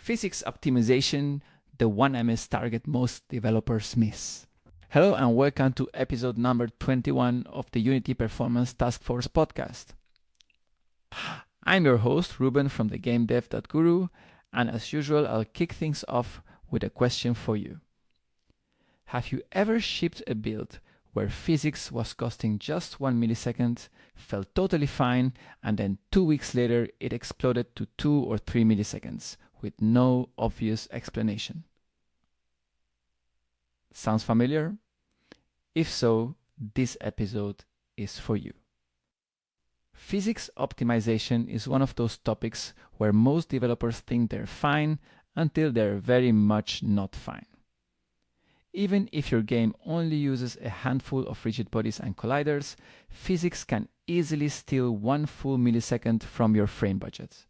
Physics optimization, the one MS target most developers miss. Hello and welcome to episode number 21 of the Unity Performance Task Force podcast. I'm your host, Ruben from TheGameDev.Guru, and as usual, I'll kick things off with a question for you. Have you ever shipped a build where physics was costing just 1 millisecond, felt totally fine, and then 2 weeks later it exploded to 2 or 3 milliseconds with no obvious explanation? Sounds familiar? If so, this episode is for you. Physics optimization is one of those topics where most developers think they're fine until they're very much not fine. Even if your game only uses a handful of rigid bodies and colliders, physics can easily steal 1 full millisecond from your frame budget.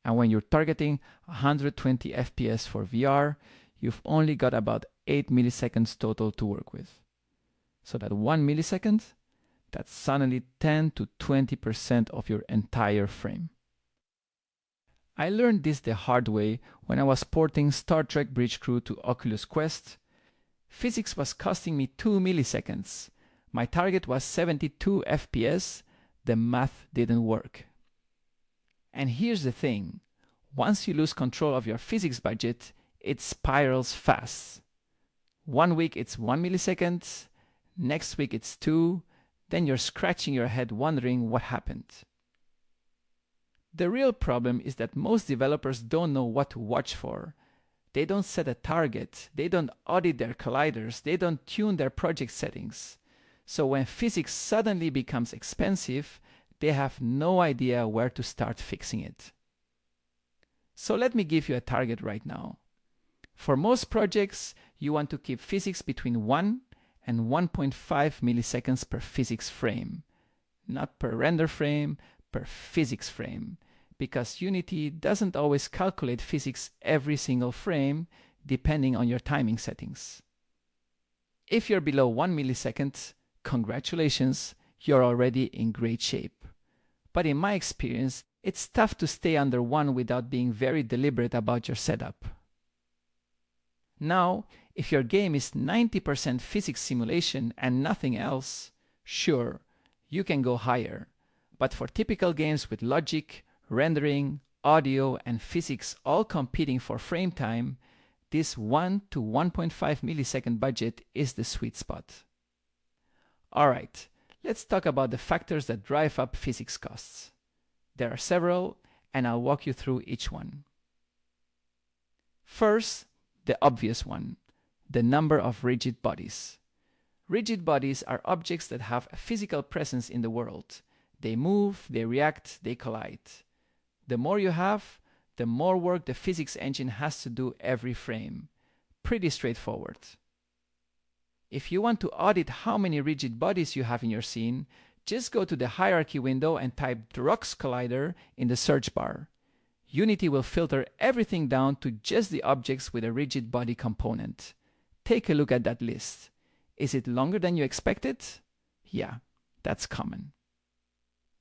And when you're targeting 120 FPS for VR, you've only got about 8 milliseconds total to work with. So that 1 millisecond, that's suddenly 10 to 20% of your entire frame. I learned this the hard way when I was porting Star Trek Bridge Crew to Oculus Quest. Physics was costing me 2 milliseconds. My target was 72 FPS. The math didn't work. And here's the thing. Once you lose control of your physics budget, it spirals fast. 1 week it's 1 millisecond, next week it's 2, then you're scratching your head wondering what happened. The real problem is that most developers don't know what to watch for. They don't set a target, they don't audit their colliders, they don't tune their project settings. So when physics suddenly becomes expensive, they have no idea where to start fixing it. So let me give you a target right now. For most projects, you want to keep physics between 1 and 1.5 milliseconds per physics frame. Not per render frame, per physics frame. Because Unity doesn't always calculate physics every single frame, depending on your timing settings. If you're below 1 millisecond, congratulations, you're already in great shape. But in my experience, it's tough to stay under 1 without being very deliberate about your setup. Now, if your game is 90% physics simulation and nothing else, sure, you can go higher. But for typical games with logic, rendering, audio, and physics all competing for frame time, this 1 to 1.5 millisecond budget is the sweet spot. Alright, let's talk about the factors that drive up physics costs. There are several, and I'll walk you through each one. First, the obvious one, the number of rigid bodies. Rigid bodies are objects that have a physical presence in the world. They move, they react, they collide. The more you have, the more work the physics engine has to do every frame. Pretty straightforward. If you want to audit how many rigid bodies you have in your scene, just go to the hierarchy window and type Drox Collider in the search bar. Unity will filter everything down to just the objects with a rigid body component. Take a look at that list. Is it longer than you expected? Yeah, that's common.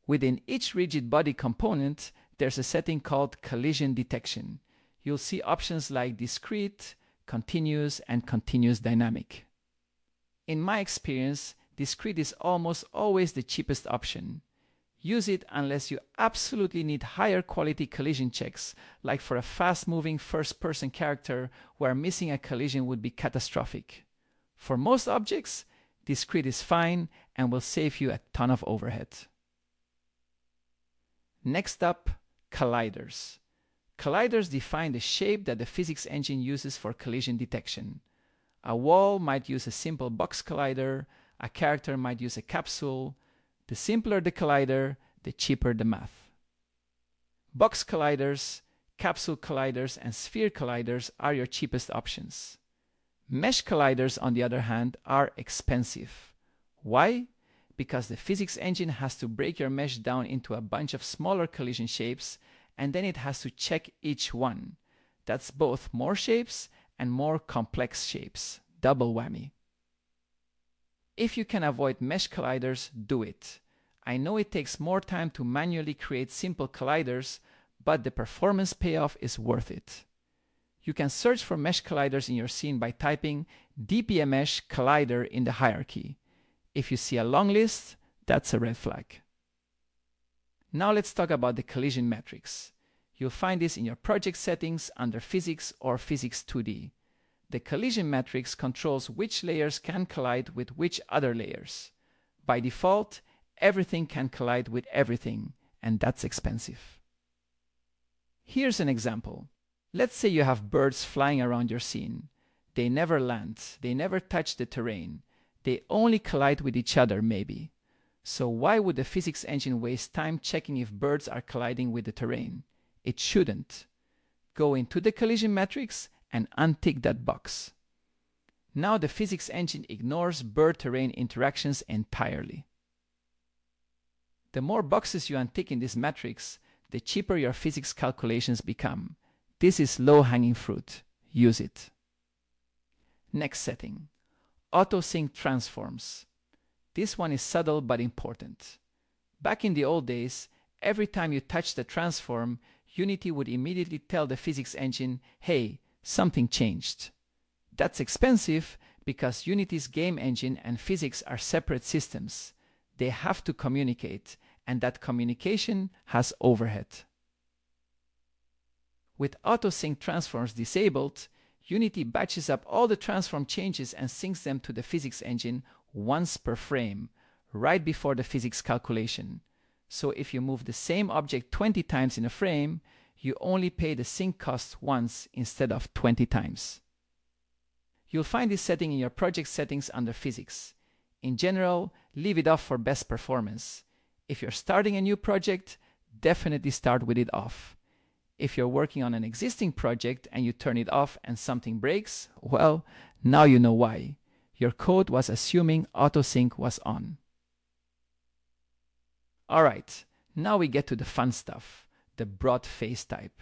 Within each rigid body component, there's a setting called collision detection. You'll see options like discrete, continuous, and continuous dynamic. In my experience, discrete is almost always the cheapest option. Use it unless you absolutely need higher quality collision checks, like for a fast-moving first-person character where missing a collision would be catastrophic. For most objects, discrete is fine and will save you a ton of overhead. Next up, colliders. Colliders define the shape that the physics engine uses for collision detection. A wall might use a simple box collider, a character might use a capsule. The simpler the collider, the cheaper the math. Box colliders, capsule colliders, and sphere colliders are your cheapest options. Mesh colliders, on the other hand, are expensive. Why? Because the physics engine has to break your mesh down into a bunch of smaller collision shapes, and then it has to check each one. That's both more shapes and more complex shapes. Double whammy. If you can avoid mesh colliders, do it. I know it takes more time to manually create simple colliders, but the performance payoff is worth it. You can search for mesh colliders in your scene by typing DPMesh collider in the hierarchy. If you see a long list, that's a red flag. Now let's talk about the collision matrix. You'll find this in your project settings under Physics or Physics 2D. The collision matrix controls which layers can collide with which other layers. By default, everything can collide with everything, and that's expensive. Here's an example. Let's say you have birds flying around your scene. They never land, they never touch the terrain. They only collide with each other, maybe. So why would the physics engine waste time checking if birds are colliding with the terrain? It shouldn't. Go into the collision matrix and untick that box. Now the physics engine ignores bird-terrain interactions entirely. The more boxes you untick in this matrix, the cheaper your physics calculations become. This is low-hanging fruit. Use it. Next setting. Auto-sync transforms. This one is subtle but important. Back in the old days, every time you touched the transform, Unity would immediately tell the physics engine, hey, something changed. That's expensive because Unity's game engine and physics are separate systems. They have to communicate, and that communication has overhead. With auto-sync transforms disabled, Unity batches up all the transform changes and syncs them to the physics engine once per frame, right before the physics calculation. So if you move the same object 20 times in a frame, you only pay the sync cost once instead of 20 times. You'll find this setting in your project settings under Physics. In general, leave it off for best performance. If you're starting a new project, definitely start with it off. If you're working on an existing project and you turn it off and something breaks, well, now you know why. Your code was assuming autosync was on. Alright, now we get to the fun stuff, the broad face type.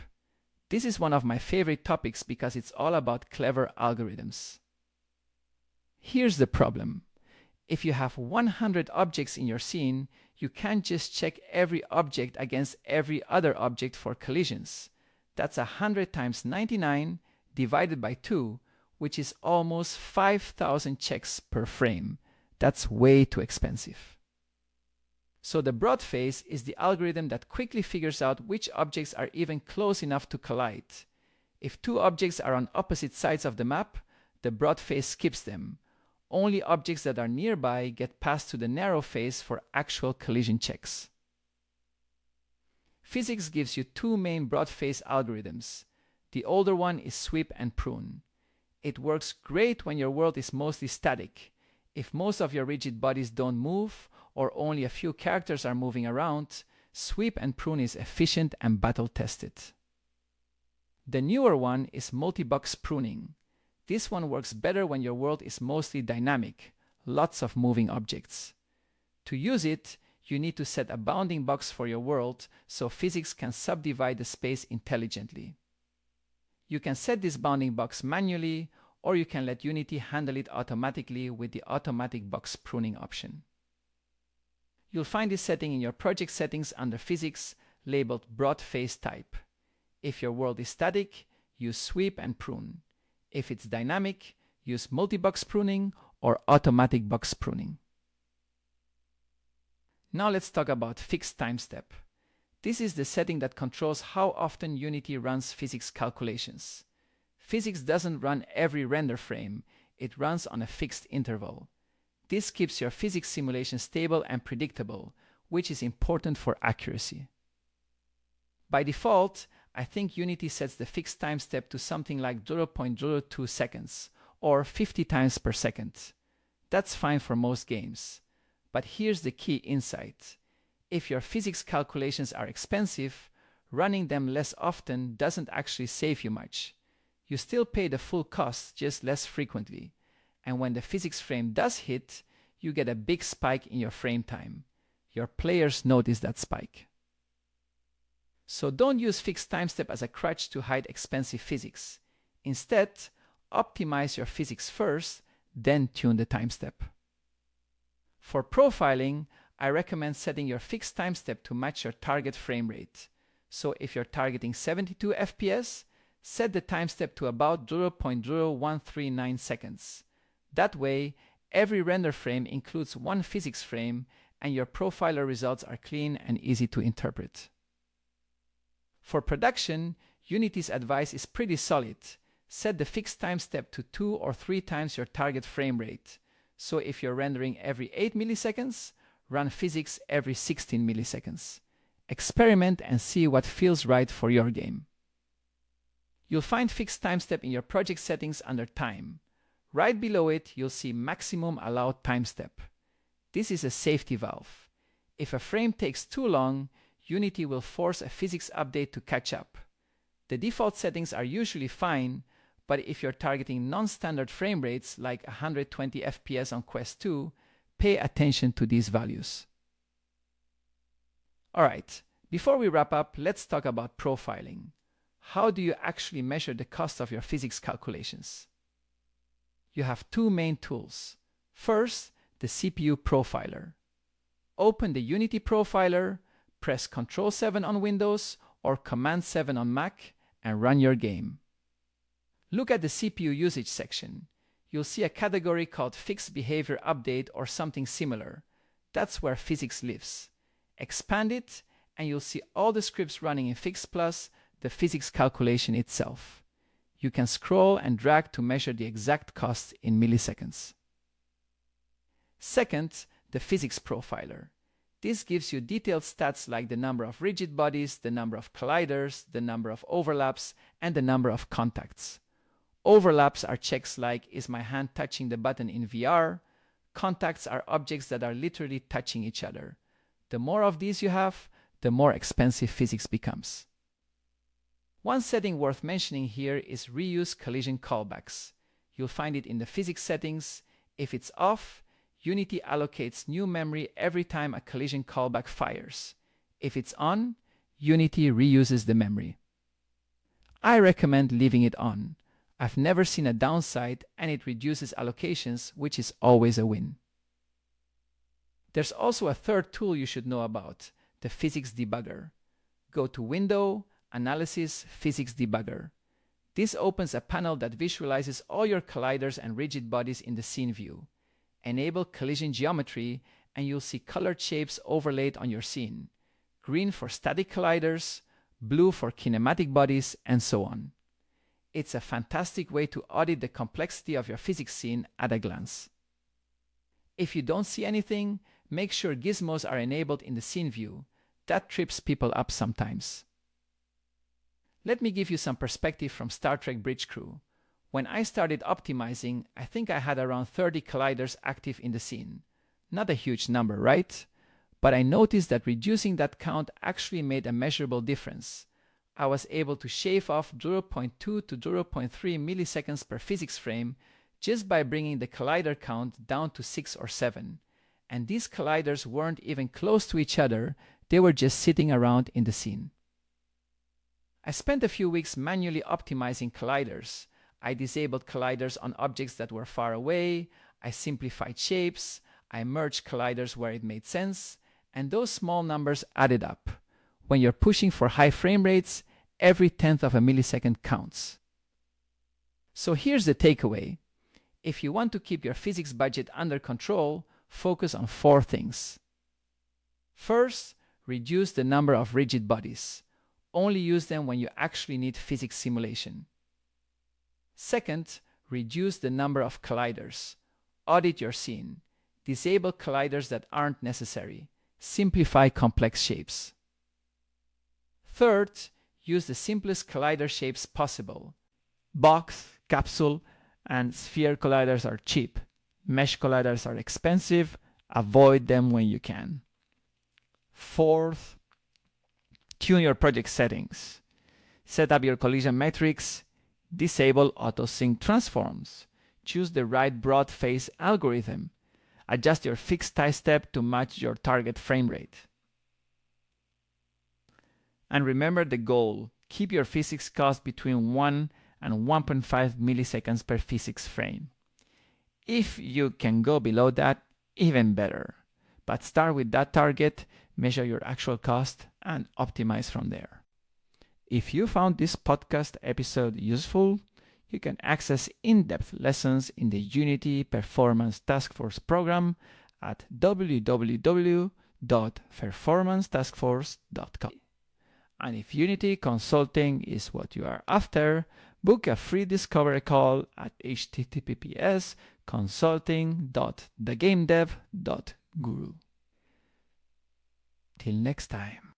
This is one of my favorite topics because it's all about clever algorithms. Here's the problem. If you have 100 objects in your scene, you can't just check every object against every other object for collisions. That's 100 times 99 divided by 2, which is almost 5,000 checks per frame. That's way too expensive. So the broad face is the algorithm that quickly figures out which objects are even close enough to collide. If two objects are on opposite sides of the map, the broad face skips them. Only objects that are nearby get passed to the narrow face for actual collision checks. Physics gives you two main broad face algorithms. The older one is sweep and prune. It works great when your world is mostly static. If most of your rigid bodies don't move, or only a few characters are moving around, sweep and prune is efficient and battle-tested. The newer one is multi-box pruning. This one works better when your world is mostly dynamic, lots of moving objects. To use it, you need to set a bounding box for your world so physics can subdivide the space intelligently. You can set this bounding box manually, or you can let Unity handle it automatically with the automatic box pruning option. You'll find this setting in your project settings under Physics, labeled Broad Face Type. If your world is static, use Sweep and Prune. If it's dynamic, use multi-box pruning or automatic box pruning. Now let's talk about Fixed Time Step. This is the setting that controls how often Unity runs physics calculations. Physics doesn't run every render frame, it runs on a fixed interval. This keeps your physics simulation stable and predictable, which is important for accuracy. By default, I think Unity sets the fixed time step to something like 0.02 seconds, or 50 times per second. That's fine for most games. But here's the key insight. If your physics calculations are expensive, running them less often doesn't actually save you much. You still pay the full cost, just less frequently. And when the physics frame does hit, you get a big spike in your frame time. Your players notice that spike. So don't use fixed time step as a crutch to hide expensive physics. Instead, optimize your physics first, then tune the time step. For profiling, I recommend setting your fixed time step to match your target frame rate. So if you're targeting 72 FPS, set the time step to about 0.0139 seconds. That way, every render frame includes one physics frame and your profiler results are clean and easy to interpret. For production, Unity's advice is pretty solid. Set the fixed time step to 2 or 3 times your target frame rate. So if you're rendering every 8 milliseconds, run physics every 16 milliseconds. Experiment and see what feels right for your game. You'll find fixed time step in your project settings under Time. Right below it, you'll see Maximum Allowed Time Step. This is a safety valve. If a frame takes too long, Unity will force a physics update to catch up. The default settings are usually fine, but if you're targeting non-standard frame rates like 120 FPS on Quest 2, pay attention to these values. Alright, before we wrap up, let's talk about profiling. How do you actually measure the cost of your physics calculations? You have two main tools. First, the CPU profiler. Open the Unity profiler, press Ctrl 7 on Windows or Command 7 on Mac, and run your game. Look at the CPU usage section. You'll see a category called Fixed Behavior Update or something similar. That's where physics lives. Expand it, and you'll see all the scripts running in Fix plus the physics calculation itself. You can scroll and drag to measure the exact cost in milliseconds. Second, the physics profiler. This gives you detailed stats like the number of rigid bodies, the number of colliders, the number of overlaps, and the number of contacts. Overlaps are checks like, is my hand touching the button in VR? Contacts are objects that are literally touching each other. The more of these you have, the more expensive physics becomes. One setting worth mentioning here is reuse collision callbacks. You'll find it in the physics settings. If it's off, Unity allocates new memory every time a collision callback fires. If it's on, Unity reuses the memory. I recommend leaving it on. I've never seen a downside, and it reduces allocations, which is always a win. There's also a third tool you should know about, the Physics Debugger. Go to Window, Analysis, Physics Debugger. This opens a panel that visualizes all your colliders and rigid bodies in the scene view. Enable collision geometry, and you'll see colored shapes overlaid on your scene. Green for static colliders, blue for kinematic bodies, and so on. It's a fantastic way to audit the complexity of your physics scene at a glance. If you don't see anything, make sure gizmos are enabled in the scene view. That trips people up sometimes. Let me give you some perspective from Star Trek Bridge Crew. When I started optimizing, I think I had around 30 colliders active in the scene. Not a huge number, right? But I noticed that reducing that count actually made a measurable difference. I was able to shave off 0.2 to 0.3 milliseconds per physics frame just by bringing the collider count down to 6 or 7. And these colliders weren't even close to each other, they were just sitting around in the scene. I spent a few weeks manually optimizing colliders. I disabled colliders on objects that were far away, I simplified shapes, I merged colliders where it made sense, and those small numbers added up. When you're pushing for high frame rates, every tenth of a millisecond counts. So here's the takeaway. If you want to keep your physics budget under control, focus on 4 things. First, reduce the number of rigid bodies. Only use them when you actually need physics simulation. Second, reduce the number of colliders. Audit your scene. Disable colliders that aren't necessary. Simplify complex shapes. Third, use the simplest collider shapes possible. Box, capsule, and sphere colliders are cheap. Mesh colliders are expensive. Avoid them when you can. Fourth, tune your project settings. Set up your collision metrics. Disable auto-sync transforms. Choose the right broad face algorithm. Adjust your fixed time step to match your target frame rate. And remember the goal. Keep your physics cost between 1 and 1.5 milliseconds per physics frame. If you can go below that, even better. But start with that target, measure your actual cost, and optimize from there. If you found this podcast episode useful, you can access in-depth lessons in the Unity Performance Task Force program at www.performancetaskforce.com. And if Unity Consulting is what you are after, book a free discovery call at https://consulting.thegamedev.guru. Till next time.